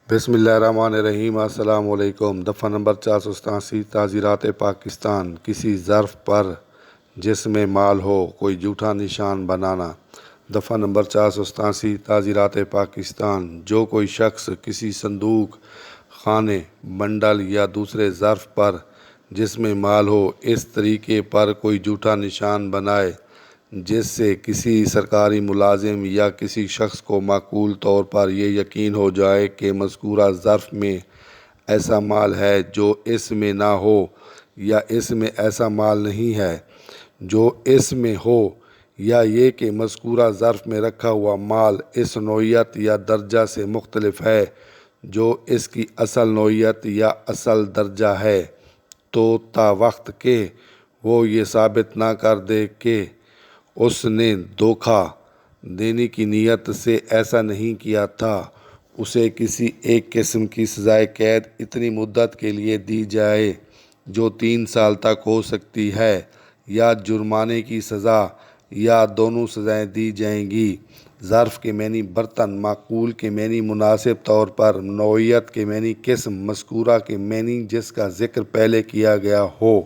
بسم اللہ الرحمن الرحیم۔ السلام علیکم۔ دفعہ نمبر 487 تعزیرات پاکستان۔ کسی ظرف پر جس میں مال ہو کوئی جھوٹا نشان بنانا۔ دفعہ نمبر 487 تعزیرات پاکستان۔ جو کوئی شخص کسی صندوق، خانے، بنڈل یا دوسرے ظرف پر جس میں مال ہو اس طریقے پر کوئی جھوٹا نشان بنائے جس سے کسی سرکاری ملازم یا کسی شخص کو معقول طور پر یہ یقین ہو جائے کہ مذکورہ ظرف میں ایسا مال ہے جو اس میں نہ ہو، یا اس میں ایسا مال نہیں ہے جو اس میں ہو، یا یہ کہ مذکورہ ظرف میں رکھا ہوا مال اس نوعیت یا درجہ سے مختلف ہے جو اس کی اصل نوعیت یا اصل درجہ ہے، تو تا وقت کہ وہ یہ ثابت نہ کر دے کہ اس نے دھوکہ دینے کی نیت سے ایسا نہیں کیا تھا، اسے کسی ایک قسم کی سزائے قید اتنی مدت کے لیے دی جائے جو 3 سال تک ہو سکتی ہے، یا جرمانے کی سزا، یا دونوں سزائیں دی جائیں گی۔ ظرف کے معنی برتن، معقول کے معنی مناسب طور پر، نوعیت کے معنی قسم، مذکورہ کے معنی جس کا ذکر پہلے کیا گیا ہو۔